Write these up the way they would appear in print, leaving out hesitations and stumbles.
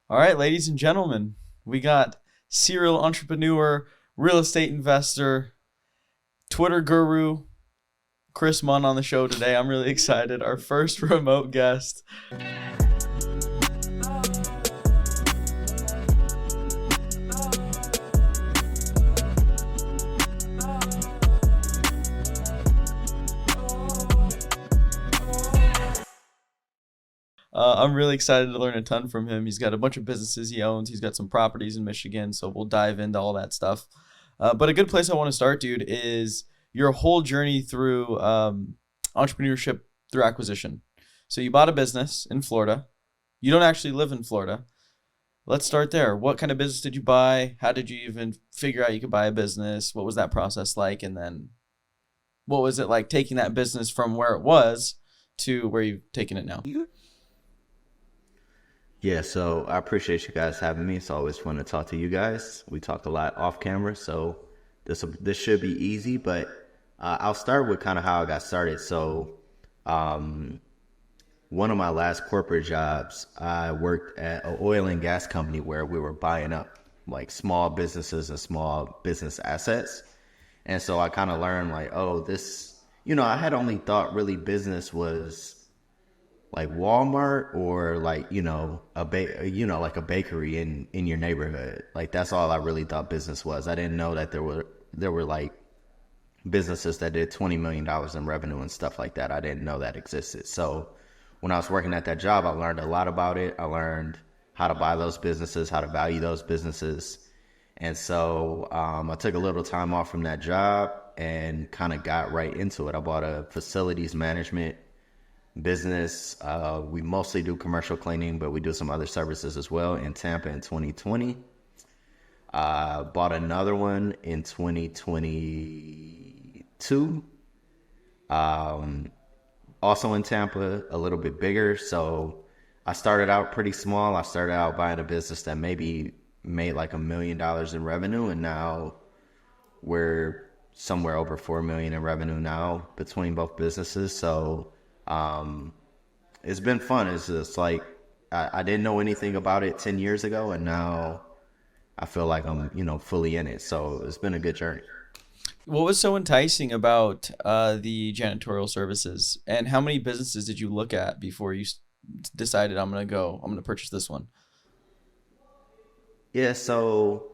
All right, ladies and gentlemen, we got serial entrepreneur, real estate investor, Twitter guru, Chris Munn on the show today. I'm really excited. Our first remote guest. I'm really excited to learn a ton from him. He's got a bunch of businesses he owns. He's got some properties in Michigan, so we'll dive into all that stuff. But a good place I want to start, dude, is your whole journey through entrepreneurship through acquisition. So you bought a business in Florida. You don't actually live in Florida. Let's start there. What kind of business did you buy? How did you even figure out you could buy a business? What was that process like? And then what was it like taking that business from where it was to where you've taken it now? Yeah, so I appreciate you guys having me. It's always fun to talk to you guys. We talk a lot off camera, so this should be easy. But I'll start with kind of how I got started. So one of my last corporate jobs, I worked at an oil and gas company where we were buying up like small businesses and small business assets. And so I kind of learned like, oh, this, I had only thought really business was like Walmart or like, like a bakery in your neighborhood. Like that's all I really thought business was. I didn't know that there were like businesses that did $20 million in revenue and stuff like that. I didn't know that existed. So when I was working at that job, I learned a lot about it. I learned how to buy those businesses, how to value those businesses. And so I took a little time off from that job and kind of got right into it. I bought a facilities management business. We mostly do commercial cleaning, but we do some other services as well in Tampa in 2020. Bought another one in 2022. Also in Tampa, a little bit bigger. So I started out pretty small. I started out buying a business that maybe made like $1 million in revenue, and now we're somewhere over 4 million in revenue now between both businesses. So it's been fun. It's just like I didn't know anything about it 10 years ago, and now I feel like I'm, fully in it. So it's been a good journey. What was so enticing about the janitorial services, and how many businesses did you look at before you decided I'm going to purchase this one? Yeah, so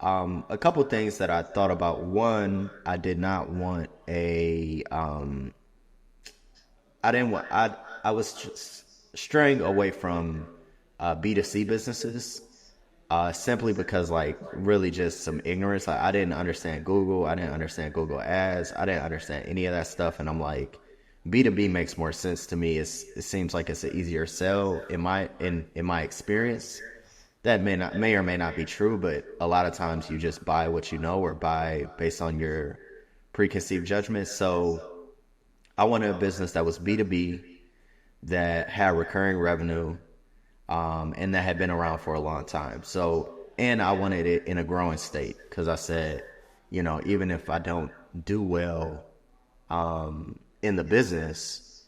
a couple things that I thought about. One, I did not want I was straying away from B2C businesses simply because like really just some ignorance. Like I didn't understand Google. I didn't understand Google ads. I didn't understand any of that stuff. And I'm like, B2B makes more sense to me. It seems like it's an easier sell in my experience. That may or may not be true, but a lot of times you just buy what you know or buy based on your preconceived judgment. So I wanted a business that was B2B, that had recurring revenue, and that had been around for a long time. So, and I wanted it in a growing state because I said, even if I don't do well in the business,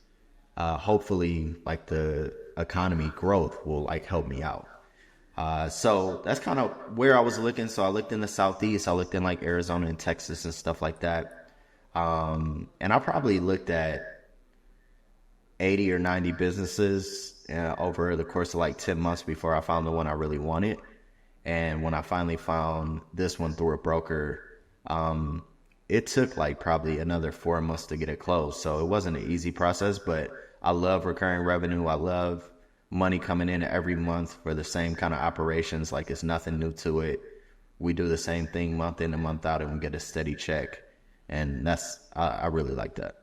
hopefully like the economy growth will like help me out. So that's kind of where I was looking. So I looked in the Southeast, I looked in like Arizona and Texas and stuff like that. And I probably looked at 80 or 90 businesses over the course of like 10 months before I found the one I really wanted. And when I finally found this one through a broker, it took like probably another 4 months to get it closed. So it wasn't an easy process, but I love recurring revenue. I love money coming in every month for the same kind of operations. Like it's nothing new to it. We do the same thing month in and month out and we get a steady check. And I really like that.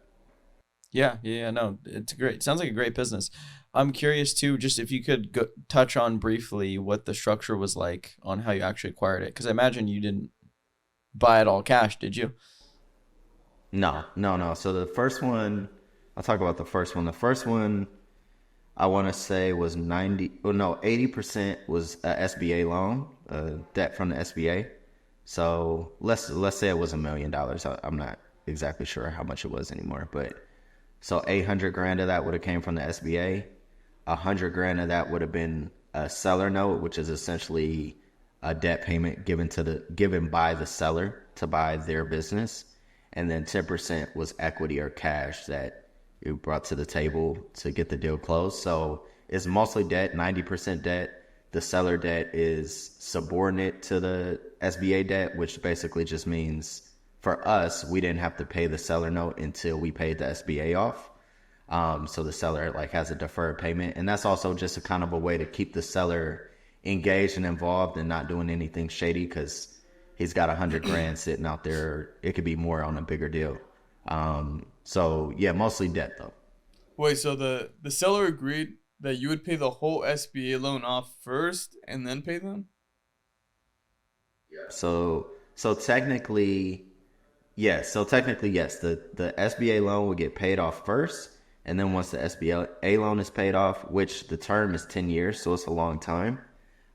Yeah, no, it's great. It sounds like a great business. I'm curious too, just if you could touch on briefly what the structure was like on how you actually acquired it. Because I imagine you didn't buy it all cash, did you? No. So the first one, I'll talk about the first one. The first one, I want to say was 80% was a SBA loan, debt from the SBA. So let's say it was $1 million. I'm not exactly sure how much it was anymore, but so 800 grand of that would have came from the SBA. 100 grand of that would have been a seller note, which is essentially a debt payment given by the seller to buy their business, and then 10% was equity or cash that you brought to the table to get the deal closed. So it's mostly debt, 90% debt. The seller debt is subordinate to the SBA debt, which basically just means for us, we didn't have to pay the seller note until we paid the SBA off. So the seller like has a deferred payment, and that's also just a kind of a way to keep the seller engaged and involved and not doing anything shady, because he's got 100 grand sitting out there. It could be more on a bigger deal. So yeah, mostly debt though. Wait, so the seller agreed that you would pay the whole SBA loan off first and then pay them? So technically, yes. So technically, yes. The SBA loan would get paid off first, and then once the SBA loan is paid off, which the term is 10 years, so it's a long time.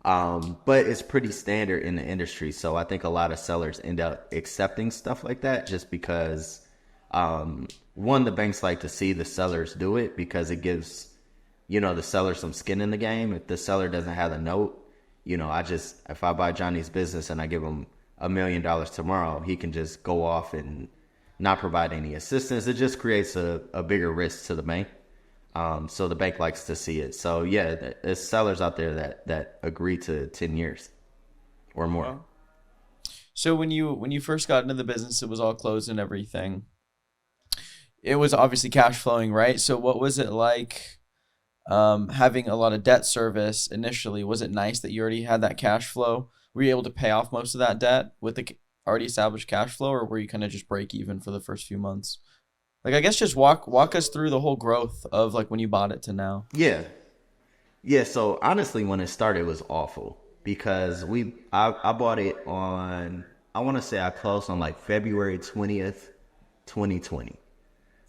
But it's pretty standard in the industry. So I think a lot of sellers end up accepting stuff like that just because, one, the banks like to see the sellers do it because it gives, the seller some skin in the game. If the seller doesn't have a note, if I buy Johnny's business and I give him $1 million tomorrow, he can just go off and not provide any assistance. It just creates a bigger risk to the bank. So the bank likes to see it. So yeah, there's sellers out there that agree to 10 years or more. Wow. So when you first got into the business, it was all closed and everything. It was obviously cash flowing, right? So what was it like having a lot of debt service initially? Was it nice that you already had that cash flow? Were you able to pay off most of that debt with the already established cash flow, or were you kind of just break even for the first few months? Like, I guess just walk us through the whole growth of like when you bought it to now. Yeah. Yeah. So honestly, when it started, it was awful because I bought it on, I want to say I closed on like February 20th, 2020.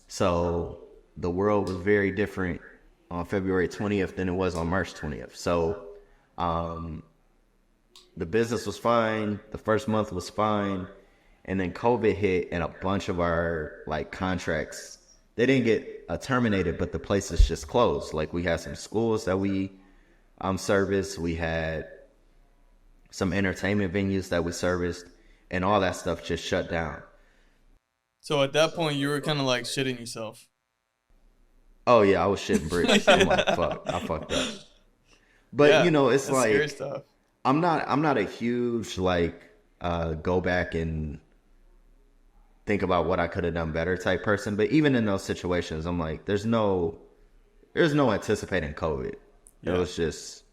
So the world was very different on February 20th than it was on March 20th. So, the business was fine. The first month was fine. And then COVID hit and a bunch of our like contracts, they didn't get terminated, but the places just closed. Like we had some schools that we serviced. We had some entertainment venues that we serviced, and all that stuff just shut down. So at that point, you were kind of like shitting yourself. Oh yeah, I was shitting bricks. I'm like, fuck, I fucked up. But Yeah, it's that's like scary stuff. I'm not a huge like go back and think about what I could have done better type person. But even in those situations, I'm like, there's no anticipating COVID. Yeah. It was just,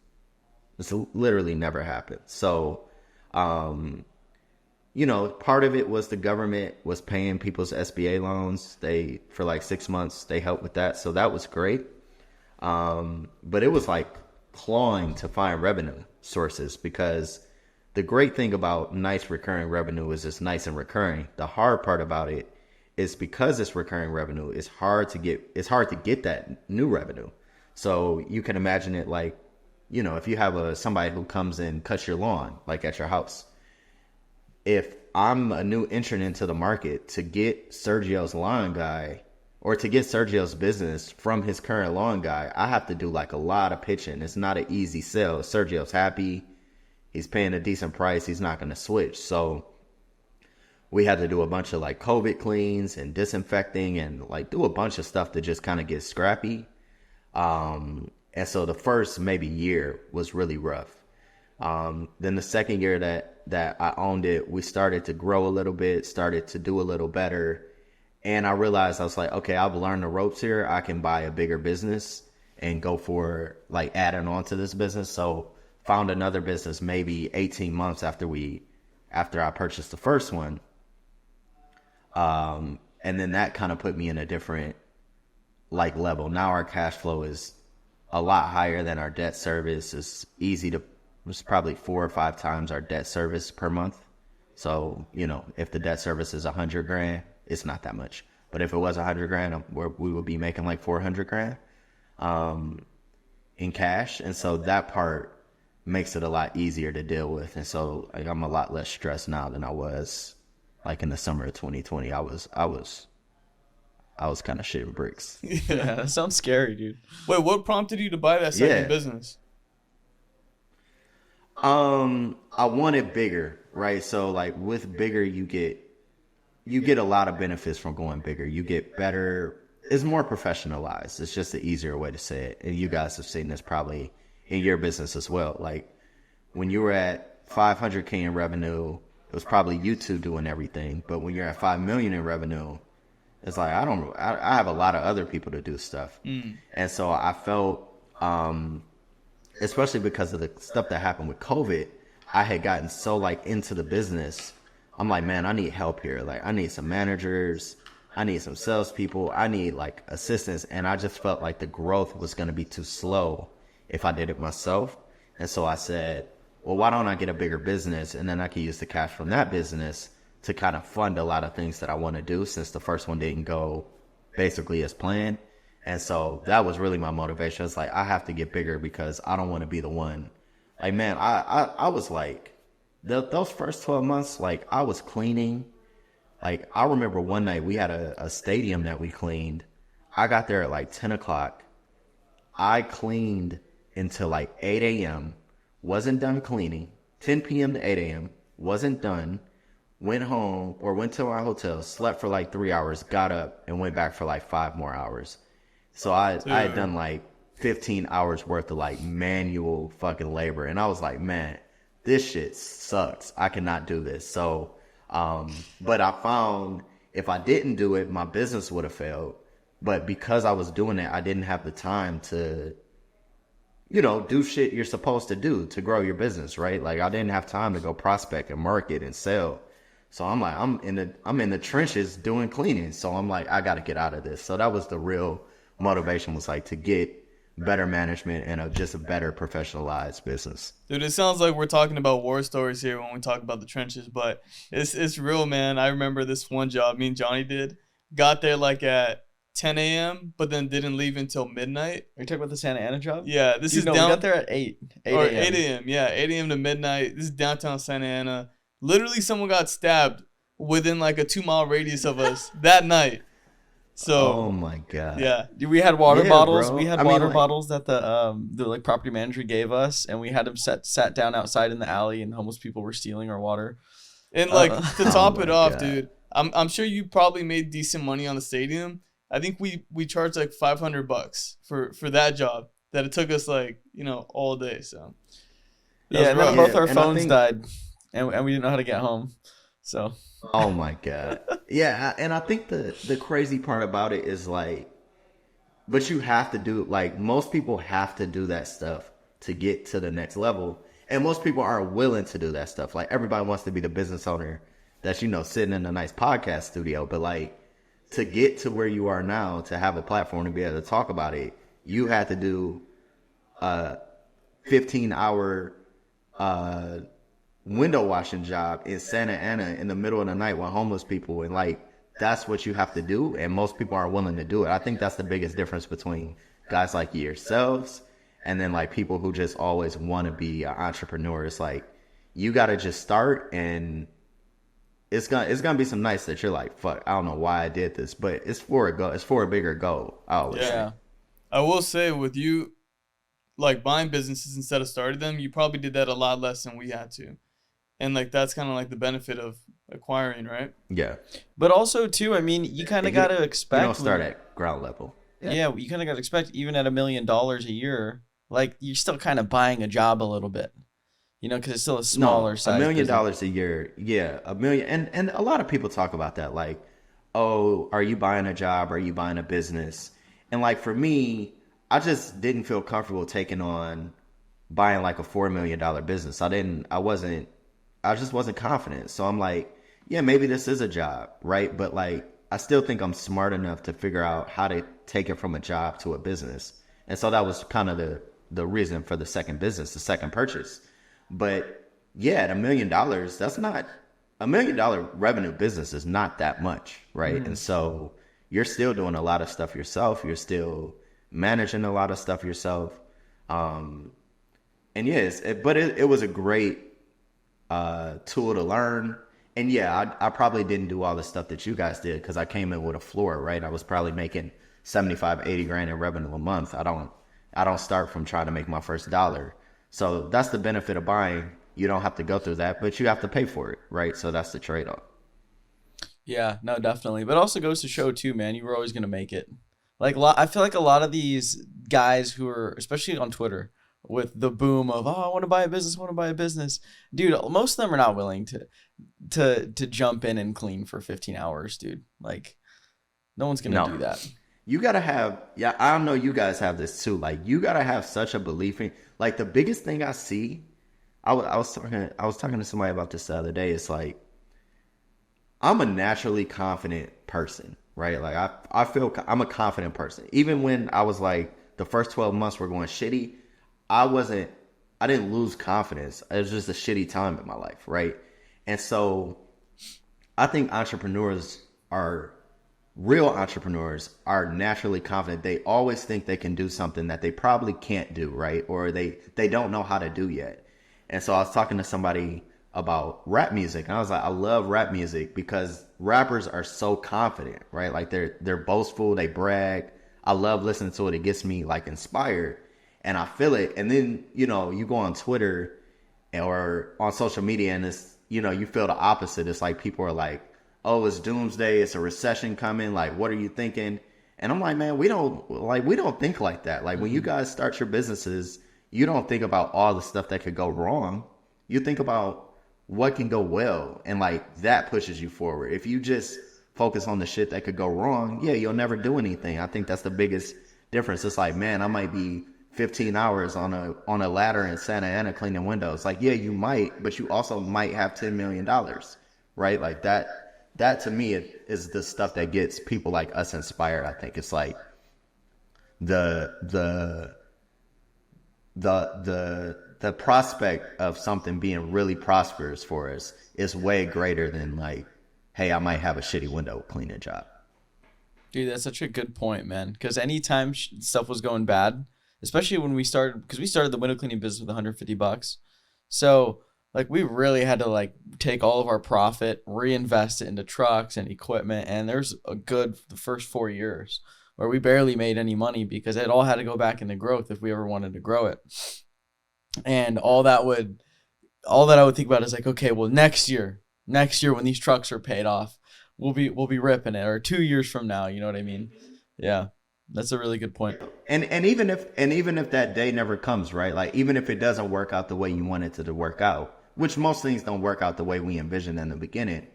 it's literally never happened. So, part of it was the government was paying people's SBA loans. For like 6 months, they helped with that. So that was great. But it was like clawing to find revenue sources, because the great thing about nice recurring revenue is it's nice and recurring. The hard part about it is because it's recurring revenue, it's hard to get that new revenue. So you can imagine it like, if you have somebody who comes and cuts your lawn, like at your house. If I'm a new entrant into the market, to get Sergio's lawn guy or to get Sergio's business from his current lawn guy, I have to do like a lot of pitching. It's not an easy sell. Sergio's happy. He's paying a decent price. He's not going to switch. So we had to do a bunch of like COVID cleans and disinfecting and like do a bunch of stuff to just kind of get scrappy. And so the first maybe year was really rough. Then the second year that I owned it, we started to grow a little bit, started to do a little better. And I realized, I was like, okay, I've learned the ropes here. I can buy a bigger business and go for like adding on to this business. So found another business maybe 18 months after I purchased the first one. And then that kind of put me in a different like level. Now our cash flow is a lot higher than our debt service. It's probably 4 or 5 times our debt service per month. So, if the debt service is 100 grand, it's not that much. But if it was 100 grand, we would be making like 400 grand, in cash. And so that part makes it a lot easier to deal with. And so like, I'm a lot less stressed now than I was like in the summer of 2020. I was kind of shitting bricks. Yeah, that sounds scary, dude. Wait, what prompted you to buy that second business? I wanted bigger, right? So like with bigger, you get a lot of benefits from going bigger. You get better. It's more professionalized. It's just the easier way to say it. And you guys have seen this probably in your business as well. Like when you were at 500K in revenue, it was probably you two doing everything. But when you're at 5 million in revenue, it's like, I have a lot of other people to do stuff. And so I felt, especially because of the stuff that happened with COVID, I had gotten so like into the business. I'm like, man, I need help here. Like I need some managers. I need some salespeople. I need like assistants. And I just felt like the growth was going to be too slow if I did it myself. And so I said, well, why don't I get a bigger business? And then I can use the cash from that business to kind of fund a lot of things that I want to do, since the first one didn't go basically as planned. And so that was really my motivation. It's like, I have to get bigger because I don't want to be the one. Like, man, I was like, those first 12 months, like I was cleaning. Like I remember one night we had a stadium that we cleaned. I got there at like 10 o'clock. I cleaned until like 8 a.m. Wasn't done cleaning. 10 p.m. to 8 a.m. Wasn't done. Went home or went to our hotel, slept for like 3 hours, got up and went back for like 5 more hours. So I had done like 15 hours worth of like manual fucking labor. And I was like, man, this shit sucks. I cannot do this. So, but I found if I didn't do it, my business would have failed. But because I was doing it, I didn't have the time to, do shit you're supposed to do to grow your business, right? Like I didn't have time to go prospect and market and sell. So I'm like, I'm in the trenches doing cleaning. So I'm like, I got to get out of this. So that was the real motivation, was like to get better management and just a better professionalized business. Dude, it sounds like we're talking about war stories here when we talk about the trenches, but it's real, man. I remember this one job me and Johnny did. Got there like at 10 a.m., but then didn't leave until midnight. Are you talking about the Santa Ana job? Yeah, this is we down. got there at 8 or a.m. 8 a.m. Yeah, 8 a.m. to midnight. This is downtown Santa Ana. Literally, someone got stabbed within like a 2-mile radius of us that night. So, oh my god, yeah, We had water bottles. Bro. We had water bottles that the like property manager gave us, and we had them sat down outside in the alley, and homeless people were stealing our water. and like to top Oh it my off, God. dude, I'm sure you probably made decent money on the stadium. I think we charged like $500 for that job. That it took us like all day. So that was And then rough. both our And I phones think- died, and we didn't know how to get home. So Oh my god. Yeah, and I think the crazy part about it is like, but you have to do, like, most people have to do that stuff to get to the next level. And most people are willing to do that stuff. Like everybody wants to be the business owner that's, sitting in a nice podcast studio. But like to get to where you are now, to have a platform to be able to talk about it, you had to do a 15-hour window washing job in Santa Ana in the middle of the night with homeless people, and like that's what you have to do, and most people aren't willing to do it. I think that's the biggest difference between guys like yourselves and then like people who just always want to be an entrepreneur. It's like you got to just start, and it's gonna be some nights that you're like, fuck, I don't know why I did this, but it's for a goal. It's for a bigger goal. I always say. yeah. I will say with you, like buying businesses instead of starting them, you probably did that a lot less than we had to. And like that's kind of like the benefit of acquiring, right? Yeah. But also too, I mean, you kind of got to expect. You don't start at ground level. Yeah, you kind of got to expect, even at $1 million a year, like you're still kind of buying a job a little bit, because it's still a smaller size. $1 million business. a year. Yeah, $1 million. And a lot of people talk about that. Like, oh, are you buying a job? Are you buying a business? And like for me, I just didn't feel comfortable taking on buying like a $4 million business. I just wasn't confident. So I'm like, yeah, maybe this is a job, right? But like, I still think I'm smart enough to figure out how to take it from a job to a business. And so that was kind of the reason for the second business, the second purchase. But yeah, at $1 million, that's not $1 million revenue business is not that much, right? And so you're still doing a lot of stuff yourself. You're still managing a lot of stuff yourself. And yes, but it was a great tool to learn. And yeah, I probably didn't do all the stuff that you guys did because I came in with a floor, right? I was probably making 75, 80 grand in revenue a month. I don't start from trying to make my first dollar. So that's the benefit of buying. You don't have to go through that, but you have to pay for it, right? So that's the trade-off. Yeah, no, definitely. But it also goes to show too, man, you were always gonna make it. Like I feel like a lot of these guys who are, especially on Twitter, with the boom of, oh, I want to buy a business, I want to buy a business, dude. Most of them are not willing to jump in and clean for 15 hours, dude. Like, no one's gonna No, do that. you gotta have, yeah, I don't know, you guys have this too. Like, you gotta have such a belief in, like, the biggest thing I see, I was talking to somebody about this the other day. It's like, I'm a naturally confident person, right? Like, I feel I'm a confident person. Even when I was like, the first 12 months were going shitty, I wasn't, I didn't lose confidence. It was just a shitty time in my life, right? And so I think real entrepreneurs are naturally confident. They always think they can do something that they probably can't do, right? Or they don't know how to do yet. And so I was talking to somebody about rap music, and I was like, I love rap music because rappers are so confident, right? Like they're boastful, they brag. I love listening to it. It gets me like inspired, and I feel it. And then, you go on Twitter or on social media, and it's, you feel the opposite. It's like people are like, oh, it's doomsday, it's a recession coming, like, what are you thinking? And I'm like, man, we don't think like that. Like, when you guys start your businesses, you don't think about all the stuff that could go wrong. You think about what can go well, and like that pushes you forward. If you just focus on the shit that could go wrong, yeah, you'll never do anything. I think that's the biggest difference. It's like, man, I might be 15 hours on a ladder in Santa Ana cleaning windows. Like, yeah, you might, but you also might have $10 million, right? Like that to me is the stuff that gets people like us inspired. I think it's like the prospect of something being really prosperous for us is way greater than like, hey, I might have a shitty window cleaning job. Dude, that's such a good point, man. Because anytime stuff was going bad, especially when we started, because we started the window cleaning business with $150. So like we really had to like take all of our profit, reinvest it into trucks and equipment. And there's the first 4 years where we barely made any money because it all had to go back into growth if we ever wanted to grow it. And all that I would think about is like, okay, well, next year when these trucks are paid off, we'll be ripping it, or 2 years from now, you know what I mean? Yeah, that's a really good point. And even if that day never comes, right? Like, even if it doesn't work out the way you want it to work out, which most things don't work out the way we envisioned in the beginning,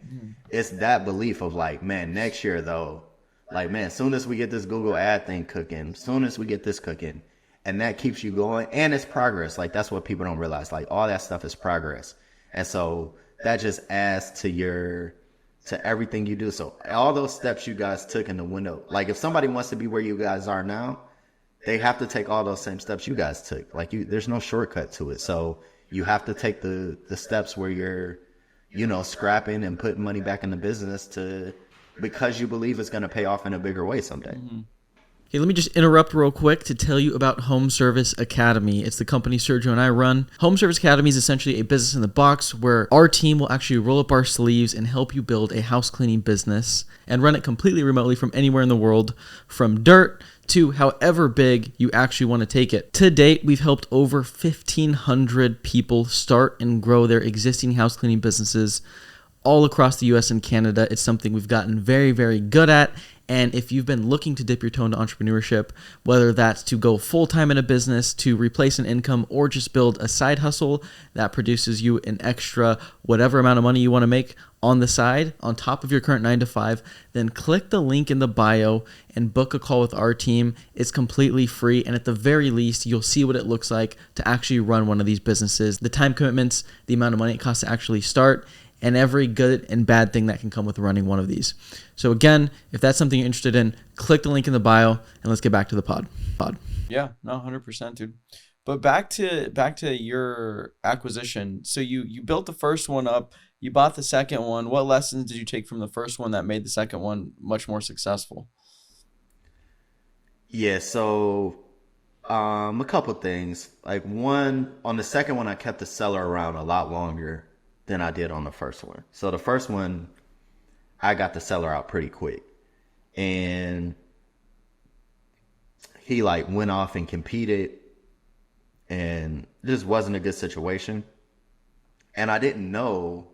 it's that belief of like, man, next year though, like, man, as soon as we get this Google ad thing cooking, soon as we get this cooking, and that keeps you going, and it's progress. Like, that's what people don't realize. Like, all that stuff is progress. And so that just adds to everything you do. So all those steps you guys took in the window, like if somebody wants to be where you guys are now, they have to take all those same steps you guys took. Like, there's no shortcut to it. So you have to take the steps where you're, scrapping and putting money back in the business because you believe it's going to pay off in a bigger way someday. Mm-hmm. Okay, let me just interrupt real quick to tell you about Home Service Academy. It's the company Sergio and I run. Home Service Academy is essentially a business in the box where our team will actually roll up our sleeves and help you build a house cleaning business and run it completely remotely from anywhere in the world, from dirt to however big you actually want to take it. To date, we've helped over 1,500 people start and grow their existing house cleaning businesses all across the US and Canada. It's something we've gotten very, very good at. And if you've been looking to dip your toe into entrepreneurship, whether that's to go full-time in a business, to replace an income, or just build a side hustle that produces you an extra whatever amount of money you want to make on the side, on top of your current 9 to 5, then click the link in the bio and book a call with our team. It's completely free, and at the very least, you'll see what it looks like to actually run one of these businesses, the time commitments, the amount of money it costs to actually start, and every good and bad thing that can come with running one of these. So again, if that's something you're interested in, click the link in the bio, and let's get back to the pod. Yeah, no, 100%, dude. But back to your acquisition. So you built the first one up, you bought the second one. What lessons did you take from the first one that made the second one much more successful? Yeah, so a couple things. Like, one, on the second one, I kept the seller around a lot longer than I did on the first one. So the first one, I got the seller out pretty quick, and he like went off and competed and it just wasn't a good situation. And I didn't know,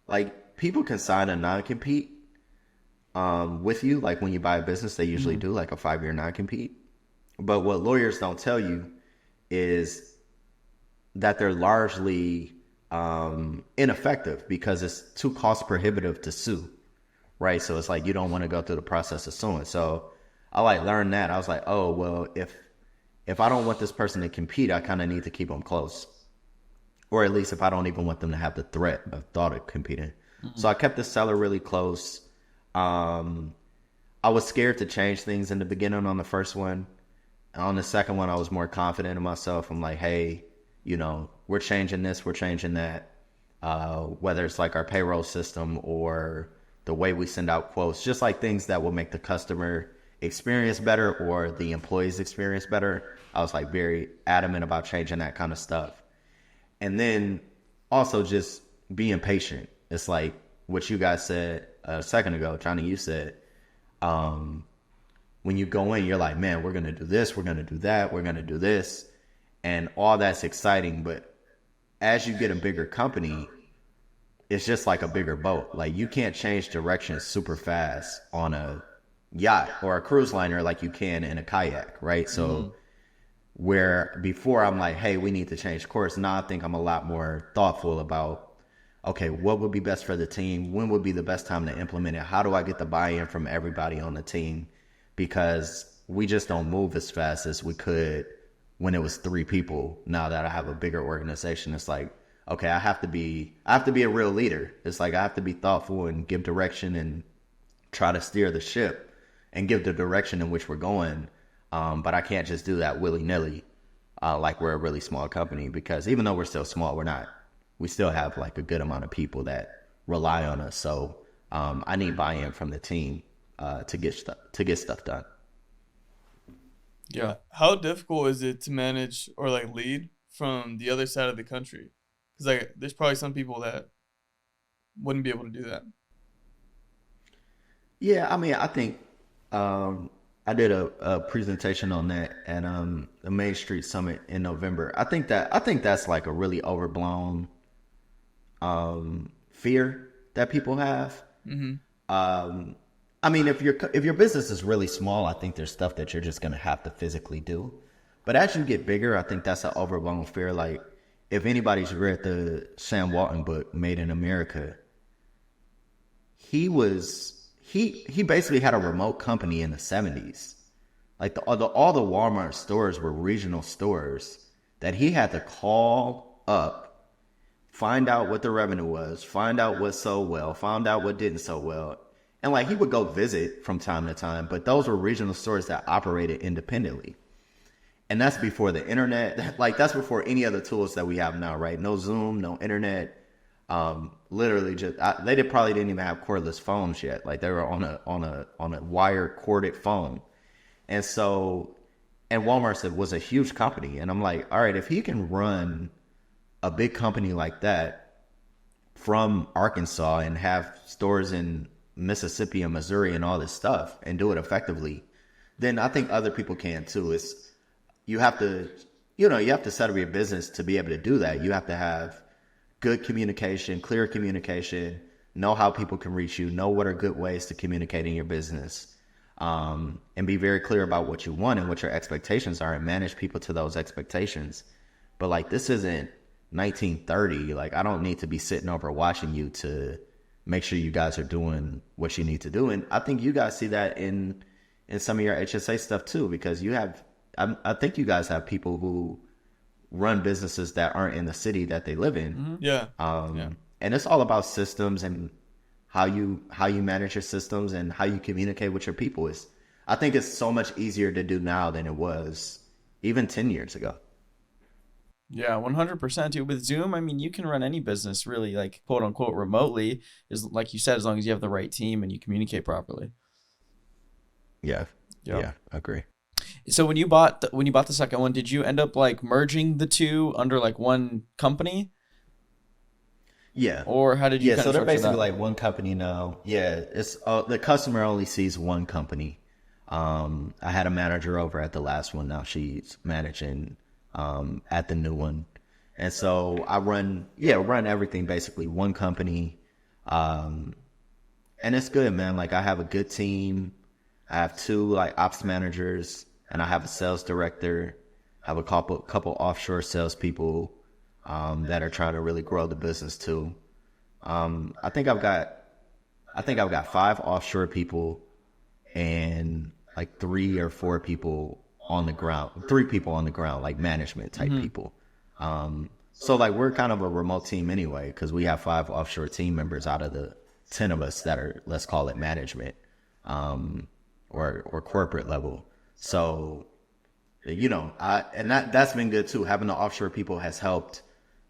like, people can sign a non-compete with you. Like, when you buy a business, they usually do like a 5-year non-compete. But what lawyers don't tell you is that they're largely ineffective because it's too cost prohibitive to sue, right? So it's like you don't want to go through the process of suing. So I like learned that. I was like, oh well, if I don't want this person to compete, I kind of need to keep them close, or at least if I don't even want them to have the thought of competing. So I kept the seller really close. I was scared to change things in the beginning on the first one. On the second one, I was more confident in myself. I'm like, hey, you know, we're changing this, we're changing that. Whether it's like our payroll system or the way we send out quotes, just like things that will make the customer experience better or the employee's experience better. I was like very adamant about changing that kind of stuff. And then also just being patient. It's like what you guys said a second ago, Johnny, you said, when you go in, you're like, man, we're going to do this, we're going to do that, we're going to do this. And all that's exciting. But as you get a bigger company, it's just like a bigger boat. Like you can't change directions super fast on a yacht or a cruise liner like you can in a kayak, right? So where before I'm like, hey, we need to change course. Now I think I'm a lot more thoughtful about, okay, what would be best for the team? When would be the best time to implement it? How do I get the buy-in from everybody on the team? Because we just don't move as fast as we could when it was 3 people. Now that I have a bigger organization, it's like, okay, I have to be a real leader. It's like I have to be thoughtful and give direction and try to steer the ship and give the direction in which we're going. But I can't just do that willy-nilly like we're a really small company, because even though we're still small, we still have like a good amount of people that rely on us. So I need buy-in from the team to get stuff done. Yeah. How difficult is it to manage or like lead from the other side of the country? Because like there's probably some people that wouldn't be able to do that. Yeah, I mean, I think I did a presentation on that at the Main Street Summit in November. I think that's like a really overblown fear that people have. I mean, if your business is really small, I think there's stuff that you're just gonna have to physically do. But as you get bigger, I think that's an overblown fear. Like, if anybody's read the Sam Walton book, Made in America, he basically had a remote company in the 70s. Like all the Walmart stores were regional stores that he had to call up, find out what the revenue was, find out what sold well, find out what didn't sell well. And like he would go visit from time to time, but those were regional stores that operated independently. And that's before the internet. Like that's before any other tools that we have now, right? No Zoom, no internet. Literally just probably didn't even have cordless phones yet. Like they were on a wire corded phone. And so, and Walmart was a huge company. And I'm like, all right, if he can run a big company like that from Arkansas and have stores in Mississippi and Missouri and all this stuff and do it effectively, then I think other people can too. You have to set up your business to be able to do that. You have to have good communication, clear communication, know how people can reach you, know what are good ways to communicate in your business, and be very clear about what you want and what your expectations are and manage people to those expectations. But like, this isn't 1930. Like, I don't need to be sitting over watching you to make sure you guys are doing what you need to do. And I think you guys see that in some of your HSA stuff too, because I think you guys have people who run businesses that aren't in the city that they live in. Yeah. And it's all about systems and how you manage your systems and how you communicate with your people. I think it's so much easier to do now than it was even 10 years ago. Yeah, 100%, dude. With Zoom, I mean, you can run any business really, like, quote unquote, remotely, is like you said, as long as you have the right team and you communicate properly. Yeah, I agree. So when you bought the second one, did you end up like merging the two under like one company? Yeah. Or how did you? Yeah, so they're basically like one company now. Yeah, it's the customer only sees one company. I had a manager over at the last one. Now she's managing at the new one. And so I run everything basically, one company. And it's good, man. Like I have a good team. I have two like ops managers and I have a sales director. I have a couple offshore salespeople, that are trying to really grow the business too. I think I've got 5 offshore people and like 3 or 4 people on the ground, 3 people on the ground, like management type people. So like we're kind of a remote team anyway, because we have 5 offshore team members out of the 10 of us that are, let's call it management, or corporate level. So, and that's been good too. Having the offshore people has helped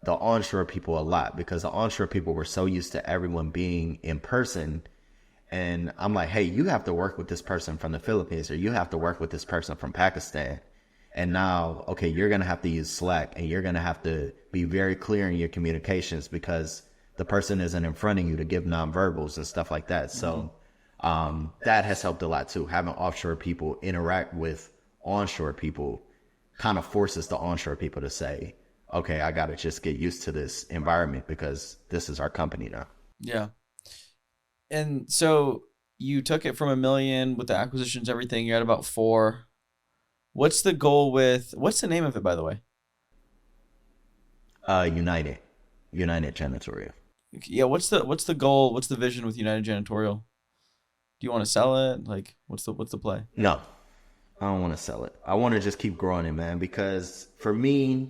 the onshore people a lot, because the onshore people were so used to everyone being in person. And I'm like, hey, you have to work with this person from the Philippines, or you have to work with this person from Pakistan. And now, okay, you're going to have to use Slack, and you're going to have to be very clear in your communications, because the person isn't in front of you to give nonverbals and stuff like that. So that has helped a lot too. Having offshore people interact with onshore people kind of forces the onshore people to say, okay, I got to just get used to this environment because this is our company now. Yeah. And so you took it from $1 million with the acquisitions, everything. You're at about 4. What's the goal what's the name of it, by the way? United Janitorial. Yeah. What's the goal? What's the vision with United Janitorial? Do you want to sell it? Like, what's the play? No, I don't want to sell it. I want to just keep growing it, man, because for me,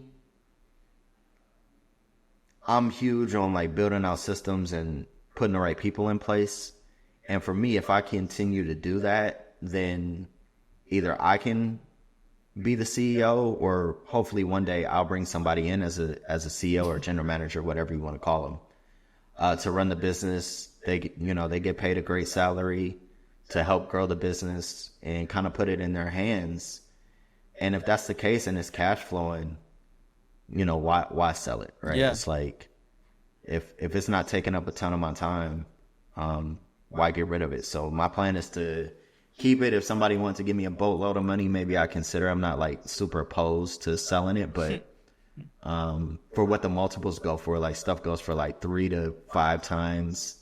I'm huge on like building out systems and putting the right people in place. And for me, if I continue to do that, then either I can be the CEO, or hopefully one day I'll bring somebody in as a CEO or general manager, whatever you want to call them, to run the business. They get paid a great salary to help grow the business and kind of put it in their hands. And if that's the case and it's cash flowing, why sell it, right? Yeah. It's like, if it's not taking up a ton of my time, why get rid of it? So my plan is to keep it. If somebody wants to give me a boatload of money, maybe I consider. I'm not like super opposed to selling it, but for what the multiples go for, like stuff goes for like 3 to 5 times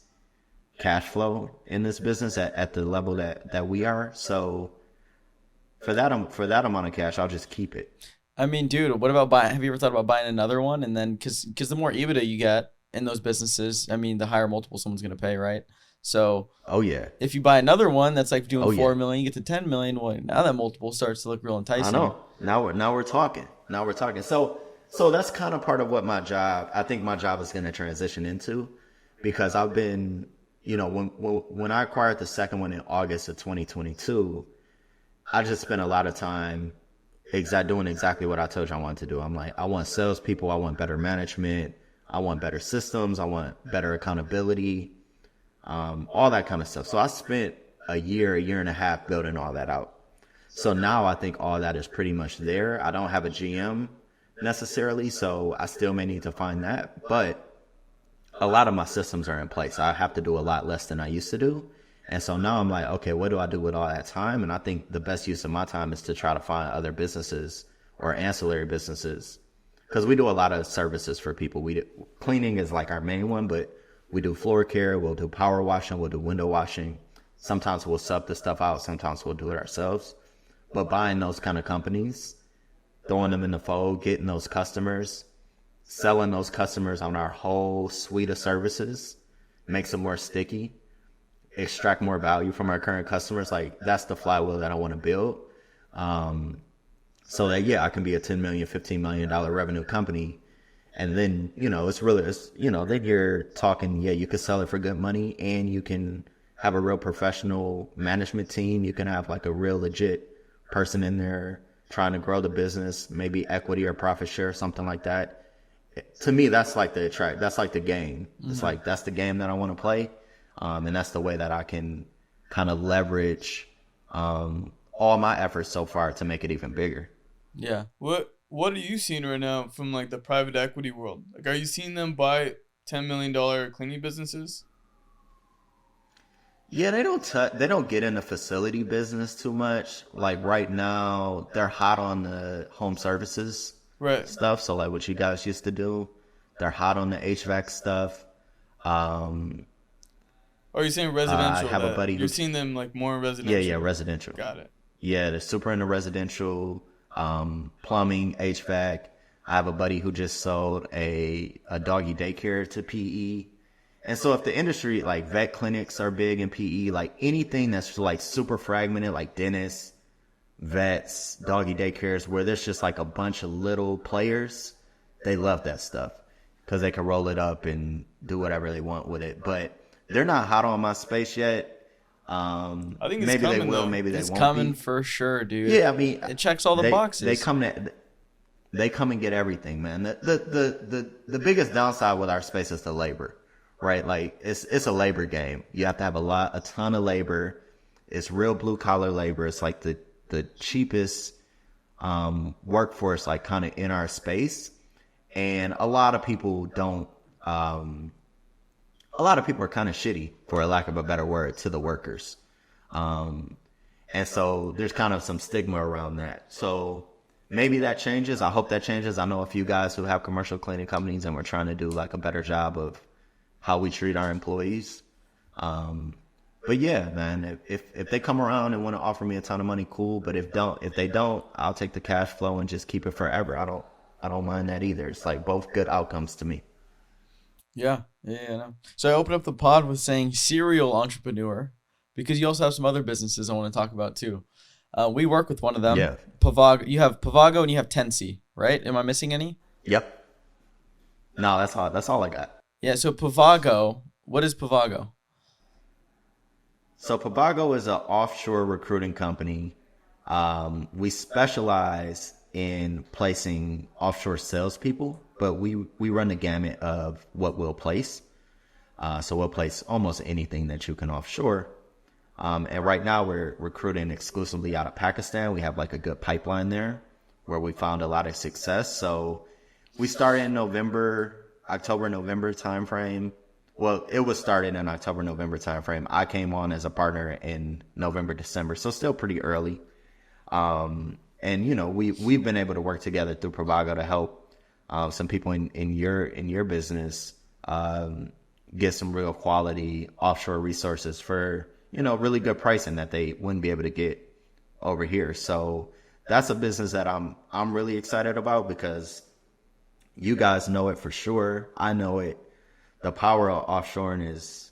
cash flow in this business at the level that we are. So for that amount of cash, I'll just keep it. I mean, dude, what about buying? Have you ever thought about buying another one? And then, because the more EBITDA you get in those businesses, I mean, the higher multiple someone's going to pay, right? So, oh yeah, if you buy another one that's like doing 4 yeah. million, you get to 10 million. Well, now that multiple starts to look real enticing. I know. Now we're talking. So that's kind of part of what I think my job is going to transition into, because I've been, when I acquired the second one in August of 2022, I just spent a lot of time doing exactly what I told you I wanted to do. I'm like, I want salespeople, I want better management, I want better systems, I want better accountability, all that kind of stuff. So I spent a year and a half building all that out. So now I think all that is pretty much there. I don't have a GM necessarily, so I still may need to find that, but a lot of my systems are in place. I have to do a lot less than I used to do. And so now I'm like, okay, what do I do with all that time? And I think the best use of my time is to try to find other businesses or ancillary businesses, because we do a lot of services for people. Cleaning is like our main one, but we do floor care, we'll do power washing, we'll do window washing. Sometimes we'll sub the stuff out, sometimes we'll do it ourselves. But buying those kind of companies, throwing them in the fold, getting those customers, selling those customers on our whole suite of services, makes them more sticky, extract more value from our current customers. Like, that's the flywheel that I want to build. So that, yeah, I can be a $10 million, $15 million revenue company. And then, then you're talking, yeah, you could sell it for good money, and you can have a real professional management team. You can have like a real legit person in there trying to grow the business, maybe equity or profit share, something like that. To me, that's like the game. Mm-hmm. It's like, that's the game that I want to play. And that's the way that I can kind of leverage all my efforts so far to make it even bigger. Yeah. What are you seeing right now from like the private equity world? Like, are you seeing them buy $10 million cleaning businesses? Yeah, they don't get in the facility business too much. Like right now, they're hot on the home services. Right. stuff. So like what you guys used to do, they're hot on the HVAC stuff. Um, Or you're saying I residential, have a that buddy you're who, seeing them like more in yeah, residential. residential. Got it. Yeah, they're super into residential, plumbing, HVAC. I have a buddy who just sold a doggy daycare to PE. And so if the industry, like vet clinics are big in PE, like anything that's like super fragmented, like dentists, vets, doggy daycares, where there's just like a bunch of little players, they love that stuff because they can roll it up and do whatever they want with it. But they're not hot on my space yet. I think it's Maybe they coming will, though. maybe they It's won't coming be. for sure, dude. Yeah, I mean, It checks all the boxes. they come and get everything, man. The biggest downside with our space is the labor, right? Like it's a labor game. You have to have a ton of labor. It's real blue collar labor. It's like the cheapest workforce, like kind of in our space, and a lot of people don't. A lot of people are kind of shitty, for a lack of a better word, to the workers. And so there's kind of some stigma around that. So maybe that changes. I hope that changes. I know a few guys who have commercial cleaning companies, and we're trying to do like a better job of how we treat our employees. But yeah, man, if they come around and want to offer me a ton of money, cool. But if they don't, I'll take the cash flow and just keep it forever. I don't mind that either. It's like both good outcomes to me. Yeah, no. So I opened up the pod with saying serial entrepreneur because you also have some other businesses I want to talk about too. We work with one of them. Yeah. Pavago. You have Pavago and you have Tensi, right? Am I missing any? Yep. No, that's all I got. Yeah. So Pavago. What is Pavago? So Pavago is an offshore recruiting company. We specialize in placing offshore salespeople, but we run the gamut of what we'll place. So we'll place almost anything that you can offshore. And right now we're recruiting exclusively out of Pakistan. We have like a good pipeline there where we found a lot of success. So we started in October, November timeframe. Well, it was started in October, November timeframe. I came on as a partner in November, December. So still pretty early. And you know, we've been able to work together through Pavago to help some people in your business get some real quality offshore resources for, you know, really good pricing that they wouldn't be able to get over here. So that's a business that I'm really excited about because you guys know it for sure. I know it. The power of offshoring is,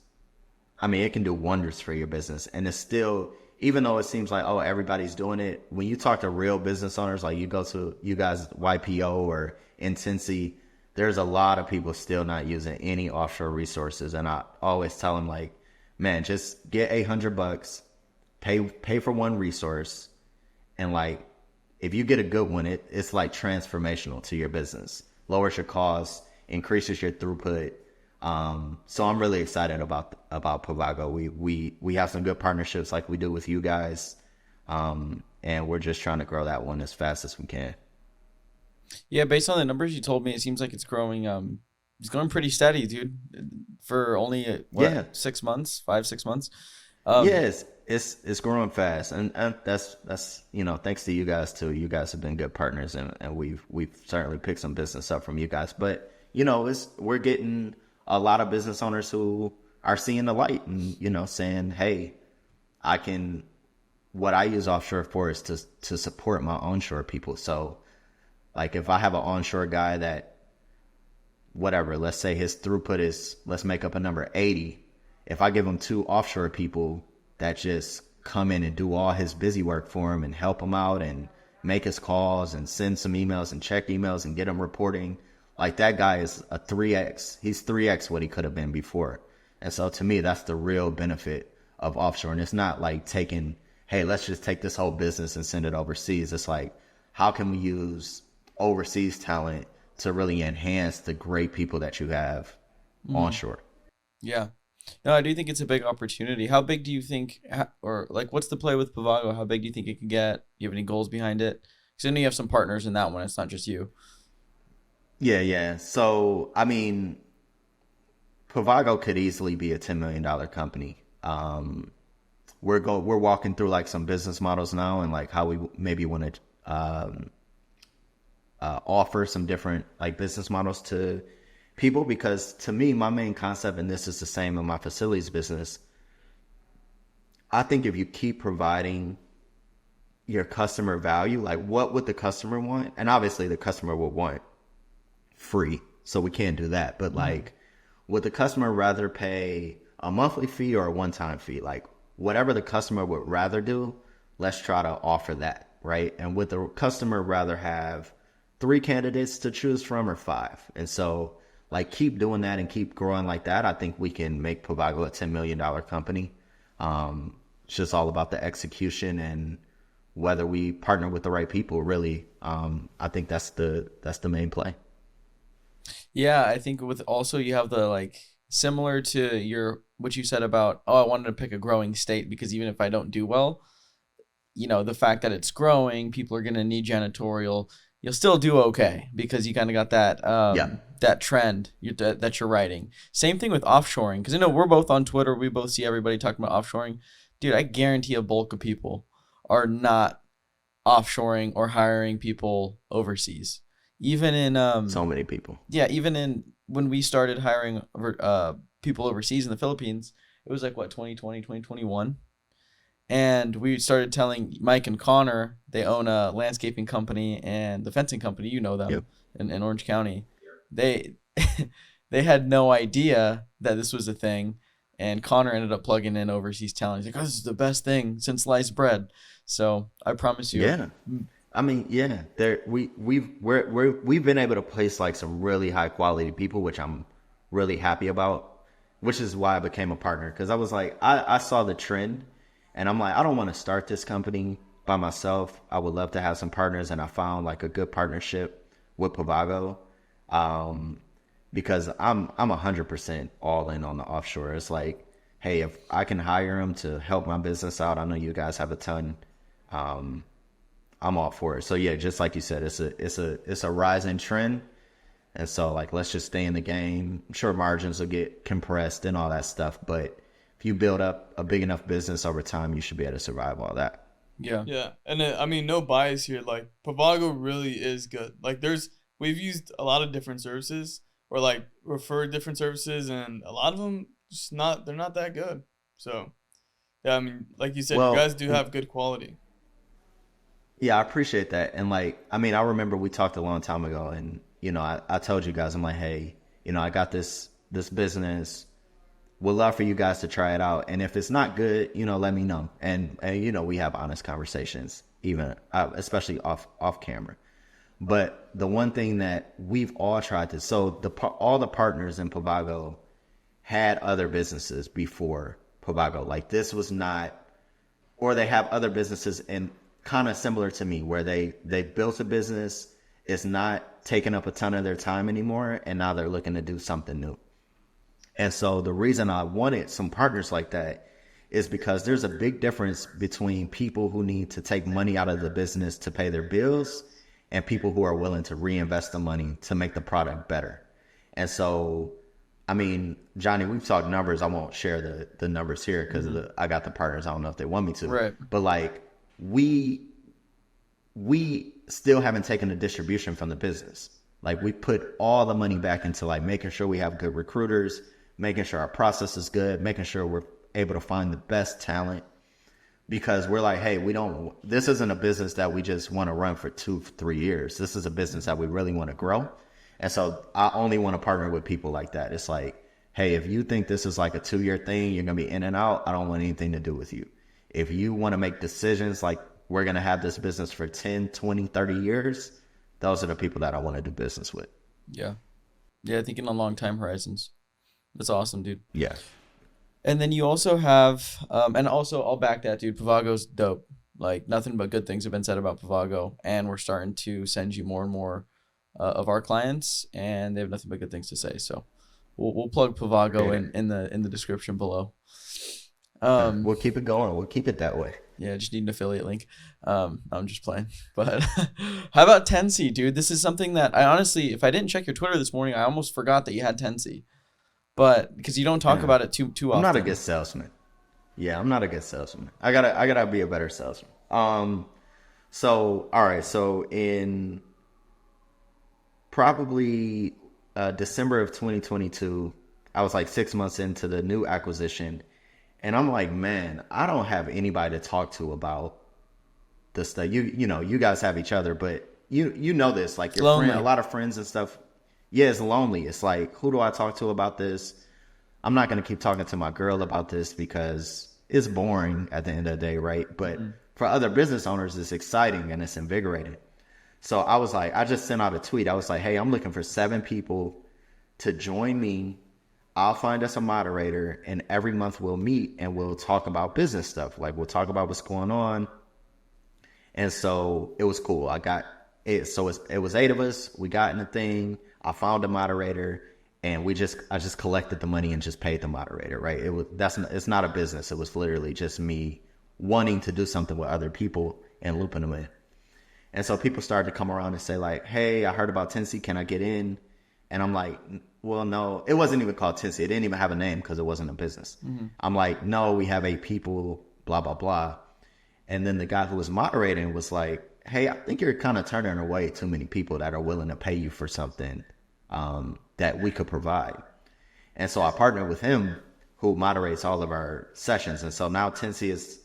I mean, it can do wonders for your business. And it's still, even though it seems like, oh, everybody's doing it, when you talk to real business owners, like you go to you guys YPO or Tensi, there's a lot of people still not using any offshore resources. And I always tell them, like, man, just get $800, pay for one resource, and like if you get a good one, it's like transformational to your business, lowers your costs, increases your throughput. So I'm really excited about Pavago. We have some good partnerships like we do with you guys. And we're just trying to grow that one as fast as we can. Yeah, based on the numbers you told me, it seems like it's growing. It's going pretty steady, dude. For only Yeah. 6 months, 5-6 months. Yes, it's growing fast, and that's you know, thanks to you guys too. You guys have been good partners, and we've certainly picked some business up from you guys. But you know, we're getting a lot of business owners who are seeing the light and, you know, saying, hey, what I use offshore for is to support my onshore people. So like if I have an onshore guy that, whatever, let's say his throughput is, let's make up a number, 80. If I give him 2 offshore people that just come in and do all his busy work for him and help him out and make his calls and send some emails and check emails and get him reporting, like that guy is a 3X. He's 3X what he could have been before. And so to me, that's the real benefit of offshore. And it's not like taking, hey, let's just take this whole business and send it overseas. It's like, how can we use overseas talent to really enhance the great people that you have onshore? Yeah. No, I do think it's a big opportunity. How big do you think, or like, what's the play with Pavago? How big do you think it can get? Do you have any goals behind it? Because I know you have some partners in that one. It's not just you. Yeah. So, I mean, Pavago could easily be a $10 million company. We're walking through like some business models now and like how we maybe want to offer some different like business models to people, because to me, my main concept, and this is the same in my facilities business, I think if you keep providing your customer value, like what would the customer want? And obviously the customer will want free, so we can't do that. But like, would the customer rather pay a monthly fee or a one-time fee? Like whatever the customer would rather do, let's try to offer that, right? And would the customer rather have 3 candidates to choose from or 5? And so like keep doing that and keep growing like that. I think we can make Pavago a $10 million company. It's just all about the execution and whether we partner with the right people, really. I think that's the main play. Yeah, I think with also you have the like similar to your what you said about, oh, I wanted to pick a growing state because even if I don't do well, the fact that it's growing, people are gonna need janitorial. You'll still do okay because you kind of got that that trend that you're writing. Same thing with offshoring, because I know we're both on Twitter. We both see everybody talking about offshoring. Dude, I guarantee a bulk of people are not offshoring or hiring people overseas. Even in So many people. yeah, even in when we started hiring people overseas in the Philippines, it was like what 2020, 2021. And we started telling Mike and Connor, they own a landscaping company and the fencing company, you know them, Yep. in Orange County. They they had no idea that this was a thing. And Connor ended up plugging in overseas talent. He's like, oh, this is the best thing since sliced bread. So I promise you. Yeah. I mean, yeah, we've been able to place like some really high quality people, which I'm really happy about, which is why I became a partner. Because I was like, I saw the trend, and I'm like, I don't want to start this company by myself. I would love to have some partners, and I found like a good partnership with Pavago, because I'm 100% all in on the offshore. It's like, hey, if I can hire them to help my business out, I know you guys have a ton. I'm all for it. So yeah, just like you said, it's a rising trend, and so like let's just stay in the game. I'm sure margins will get compressed and all that stuff, but if you build up a big enough business over time, you should be able to survive all that. Yeah. Yeah, and I mean, no bias here. Like Pavago really is good. Like we've used a lot of different services or like referred different services, and a lot of them just they're not that good. So yeah, I mean, like you said, you Well, guys do have good quality. yeah, I appreciate that. And like, I mean, I remember we talked a long time ago, and I told you guys, I'm like, hey, I got this business. Would love for you guys to try it out, and if it's not good, let me know. And we have honest conversations, even especially off camera. But the one thing that we've all tried to, so all the partners in Pavago had other businesses before Pavago. Like this was not, or they have other businesses in kind of similar to me, where they built a business, it's not taking up a ton of their time anymore, and now they're looking to do something new. And so the reason I wanted some partners like that is because there's a big difference between people who need to take money out of the business to pay their bills and people who are willing to reinvest the money to make the product better. And so, I mean, Johnny, we've talked numbers. I won't share the numbers here because I got the partners. I don't know if they want me to. Right. But like we still haven't taken the distribution from the business. Like we put all the money back into like making sure we have good recruiters, making sure our process is good, making sure we're able to find the best talent, because we're like, hey, this isn't a business that we just want to run for 2-3 years. This is a business that we really want to grow. And so I only want to partner with people like that. It's like, hey, if you think this is like a 2-year thing, you're going to be in and out, I don't want anything to do with you. If you want to make decisions like we're going to have this business for 10, 20, 30 years, those are the people that I want to do business with. Yeah. Yeah, thinking on long time horizons. That's awesome, dude. Yeah. And then you also have, and also I'll back that, dude. Pavago's dope. Like nothing but good things have been said about Pavago, and we're starting to send you more and more of our clients, and they have nothing but good things to say. So we'll plug Pavago in the description below. We'll keep it going. We'll keep it that way. Yeah, just need an affiliate link. I'm just playing. But how about Tensi, dude? This is something that I honestly, if I didn't check your Twitter this morning, I almost forgot that you had Tensi. But because you don't talk about it too often. I'm not a good salesman. Yeah, I'm not a good salesman. I gotta be a better salesman. So all right. So in probably December of 2022. I was like 6 months into the new acquisition. And I'm like, man, I don't have anybody to talk to about this stuff. You know, you guys have each other, but you know this, like your friend, a lot of friends and stuff. Yeah, it's lonely. It's like, who do I talk to about this? I'm not going to keep talking to my girl about this because it's boring at the end of the day, right? But for other business owners, it's exciting and it's invigorating. So I was like, I just sent out a tweet. I was like, hey, I'm looking for 7 people to join me. I'll find us a moderator, and every month we'll meet and we'll talk about business stuff. Like, we'll talk about what's going on. And so it was cool. I got it. So it was 8 of us. We got in the thing. I found a moderator, and I just collected the money and just paid the moderator, right? It's not a business. It was literally just me wanting to do something with other people and looping them in. And so people started to come around and say like, hey, I heard about Tensi. Can I get in? And I'm like, well, no, it wasn't even called Tensi. It didn't even have a name because it wasn't a business. I'm like, no, we have 8 people, blah, blah, blah. And then the guy who was moderating was like, hey, I think you're kind of turning away too many people that are willing to pay you for something that we could provide. And so I partnered with him, who moderates all of our sessions. And so now Tensi is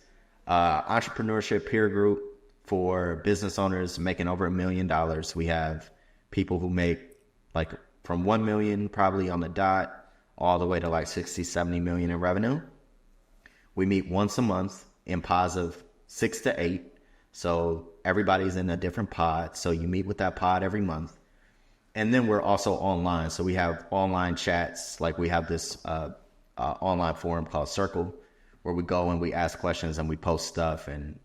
entrepreneurship peer group for business owners making over $1 million. We have people who make like from 1 million probably on the dot all the way to like 60, 70 million in revenue. We meet once a month in pods of 6 to 8. So everybody's in a different pod. So you meet with that pod every month. And then we're also online. So we have online chats. Like we have this online forum called Circle, where we go and we ask questions and we post stuff, and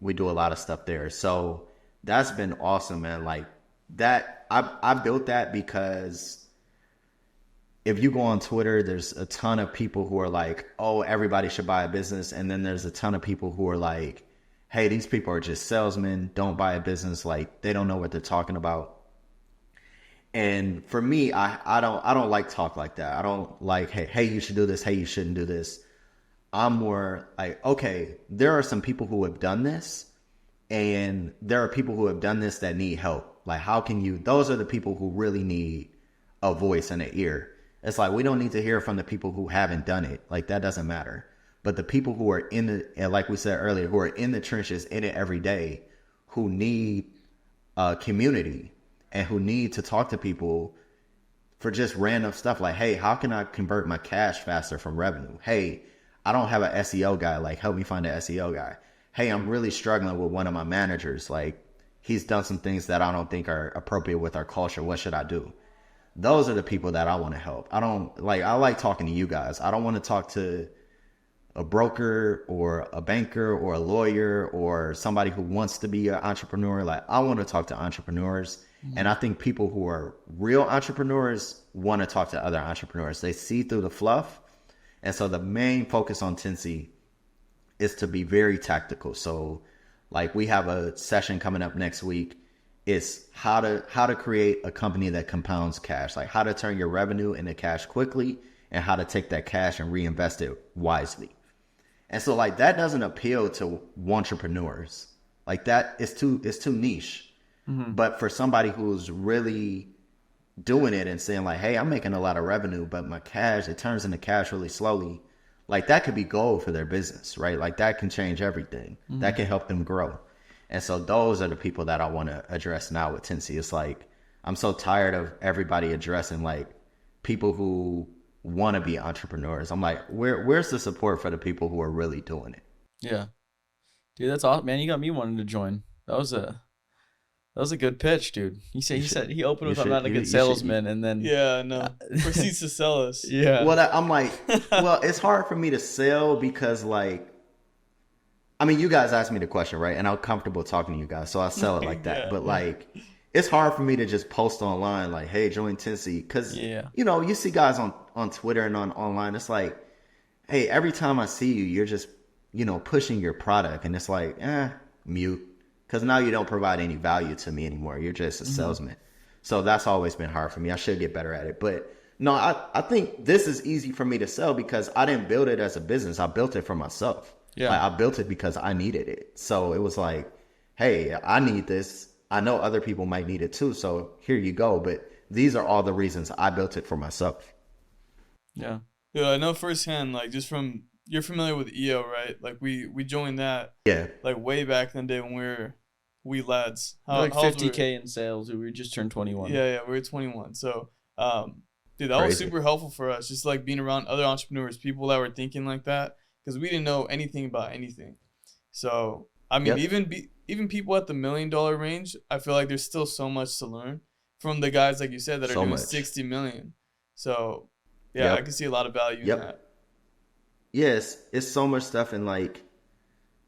we do a lot of stuff there. So that's been awesome, man. Like that, I built that because if you go on Twitter, there's a ton of people who are like, oh, everybody should buy a business. And then there's a ton of people who are like, hey, these people are just salesmen. Don't buy a business. Like, they don't know what they're talking about. And for me, I don't like talk like that. I don't like, hey, you should do this. Hey, you shouldn't do this. I'm more like, okay, there are some people who have done this, and there are people who have done this that need help. Like, how can you, those are the people who really need a voice and an ear. It's like, we don't need to hear from the people who haven't done it. Like, that doesn't matter. But the people who are in the, and like we said earlier, who are in the trenches, in it every day, who need community and who need to talk to people for just random stuff. Like, hey, how can I convert my cash faster from revenue? Hey, I don't have an SEO guy. Like, help me find an SEO guy. Hey, I'm really struggling with one of my managers. Like, he's done some things that I don't think are appropriate with our culture. What should I do? Those are the people that I want to help. I like talking to you guys. I don't want to talk to a broker or a banker or a lawyer or somebody who wants to be an entrepreneur. Like, I want to talk to entrepreneurs. And I think people who are real entrepreneurs want to talk to other entrepreneurs. They see through the fluff. And so the main focus on Tensi is to be very tactical. So like, we have a session coming up next week. It's how to create a company that compounds cash, like how to turn your revenue into cash quickly and how to take that cash and reinvest it wisely. And so like, that doesn't appeal to entrepreneurs. Like, that is too niche. But for somebody who's really doing it and saying like, hey, I'm making a lot of revenue, but my cash, it turns into cash really slowly. Like, that could be gold for their business, right? Like, that can change everything. That can help them grow. And so those are the people that I want to address now with Tensi. It's like, I'm so tired of everybody addressing like people who want to be entrepreneurs. I'm like, where's the support for the people who are really doing it? Yeah. Dude, that's awesome, man. You got me wanting to join. That was a good pitch, dude. He opened with, I'm not a good salesman, and then proceeds to sell us. Yeah. Well, I'm like, well, it's hard for me to sell because like, I mean, you guys asked me the question, right? And I'm comfortable talking to you guys, so I sell it like that. But like, it's hard for me to just post online like, hey, join Tensi, because you know, you see guys on Twitter and online. It's like, hey, every time I see you, you're just, you know, pushing your product, and it's like, mute. Because now you don't provide any value to me anymore. You're just a salesman. So that's always been hard for me. I should get better at it. But no, I think this is easy for me to sell because I didn't build it as a business. I built it for myself. Yeah. Like, I built it because I needed it. So it was like, hey, I need this. I know other people might need it too. So here you go. But these are all the reasons I built it for myself. Yeah. Yeah, I know firsthand, like just from you're familiar with EO, right? Like we joined that Yeah. like way back in the day when we lads. We're like How old were 50K in sales. We just turned 21. Yeah, we were 21. So, dude, that was Crazy. super helpful for us. Just like being around other entrepreneurs, people that were thinking like that, because we didn't know anything about anything. So, I mean, Yep. even people at the $1 million range, I feel like there's still so much to learn from the guys like you said that are So doing much. 60 million. So, yeah, I Yep. can see a lot of value in Yep. that. Yes, it's so much stuff. And like,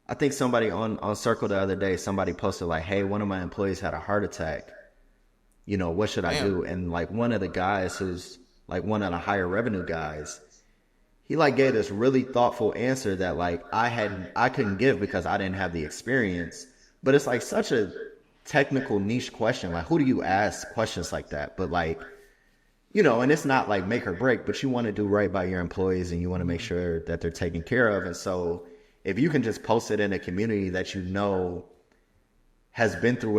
I think somebody on Circle the other day, somebody posted like, hey, one of my employees had a heart attack. What should I Damn. do? And like one of the guys who's like one of the higher revenue guys, he like gave this really thoughtful answer that like I couldn't give because I didn't have the experience. But it's like such a technical niche question. Like, who do you ask questions like that? But like, and it's not like make or break, but you want to do right by your employees and you want to make sure that they're taken care of. And so if you can just post it in a community that has been through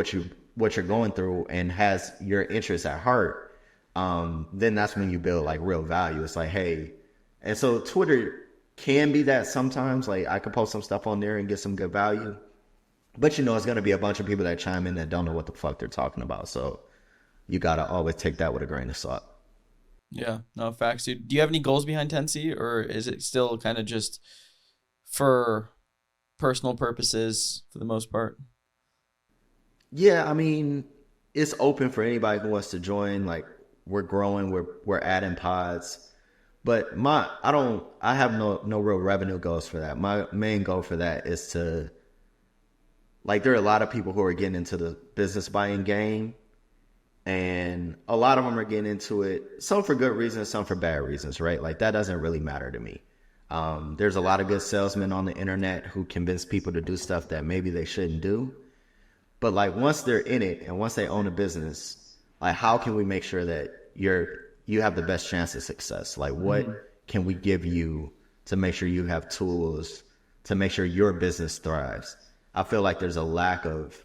what you're going through and has your interests at heart, then that's when you build like real value. It's like, hey, and so Twitter can be that sometimes. Like I could post some stuff on there and get some good value, but it's going to be a bunch of people that chime in that don't know what the fuck they're talking about. So you got to always take that with a grain of salt. Yeah. No, facts, dude. Do you have any goals behind Tensi, or is it still kind of just for personal purposes for the most part? Yeah, I mean, it's open for anybody who wants to join. Like we're growing, we're adding pods. But I have no real revenue goals for that. My main goal for that is to, like, there are a lot of people who are getting into the business buying game, and a lot of them are getting into it, some for good reasons, some for bad reasons, right? Like that doesn't really matter to me. There's a lot of good salesmen on the internet who convince people to do stuff that maybe they shouldn't do. But like once they're in it and once they own a business, like how can we make sure that you have the best chance of success? Like what can we give you to make sure you have tools to make sure your business thrives? I feel like there's a lack of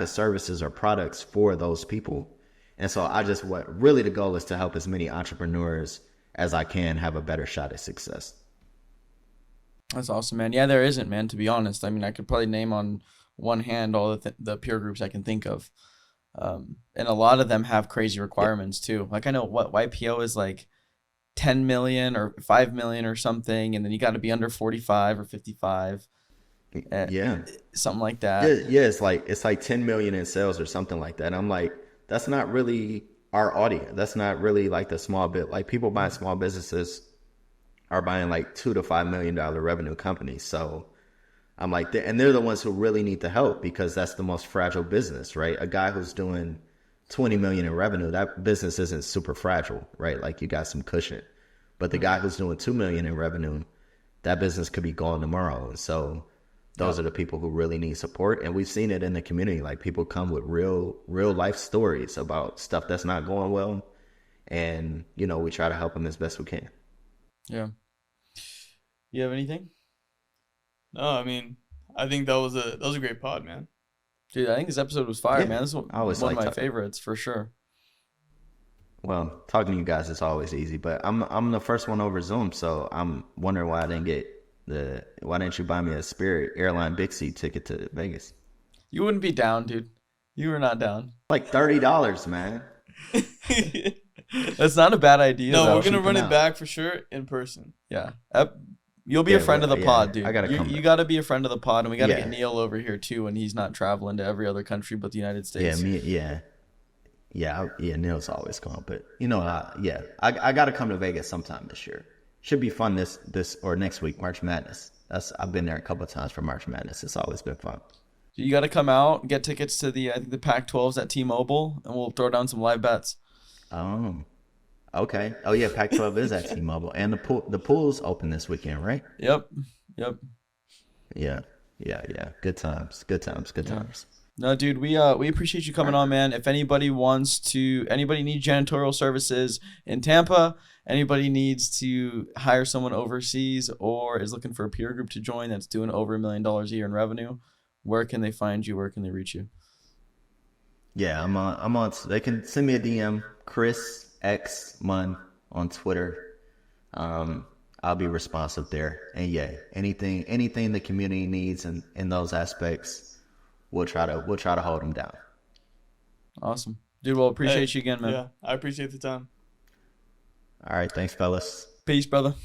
services or products for those people. And so really the goal is to help as many entrepreneurs as I can have a better shot at success. That's awesome, man. Yeah, there isn't, man, to be honest. I mean, I could probably name on one hand all the peer groups I can think of. And a lot of them have crazy requirements too. Like I know what YPO is like 10 million or 5 million or something. And then you got to be under 45 or 55. Yeah. Something like that. Yeah. It's like 10 million in sales or something like that. And I'm like, that's not really our audience. That's not really like the small bit. Like people buying small businesses are buying like $2 to $5 million revenue companies. So I'm like, and they're the ones who really need the help because that's the most fragile business, right? A guy who's doing 20 million in revenue, that business isn't super fragile, right? Like you got some cushion. But the guy who's doing 2 million in revenue, that business could be gone tomorrow. And so those are the people who really need support. And we've seen it in the community. Like people come with real life stories about stuff that's not going well. And, we try to help them as best we can. Yeah. You have anything? No, I mean, I think that was a great pod, man. Dude, I think this episode was fire, man. This is one of my talking. favorites for sure. Well, talking to you guys is always easy, but I'm the first one over Zoom, so I'm wondering why why didn't you buy me a Spirit Airline Big Seat ticket to Vegas? You wouldn't be down, dude. You were not down. Like $30, man. That's not a bad idea. No, though. we're gonna run it back for sure in person. Yeah. You'll be a friend of the pod, dude. I gotta come. You gotta be a friend of the pod, and we gotta get Neil over here too, when he's not traveling to every other country but the United States. Neil's always gone, but I gotta come to Vegas sometime this year. Should be fun this or next week, March Madness. I've been there a couple of times for March Madness. It's always been fun. You got to come out, get tickets to the Pac-12s at T-Mobile, and we'll throw down some live bets. Oh, okay. Oh yeah, Pac-12 is at T-Mobile, and the pool's open this weekend, right? Yep. Yeah. Good times. No, dude, we appreciate you coming on, man. If anybody needs janitorial services in Tampa, anybody needs to hire someone overseas, or is looking for a peer group to join that's doing over $1 million a year in revenue, where can they find you? Where can they reach you? Yeah, they can send me a DM, Chris X Munn on Twitter. I'll be responsive there. And yeah, anything the community needs in those aspects, we'll try to hold them down. Awesome. Dude, well, appreciate you again, man. Yeah, I appreciate the time. All right, thanks, fellas. Peace, brother.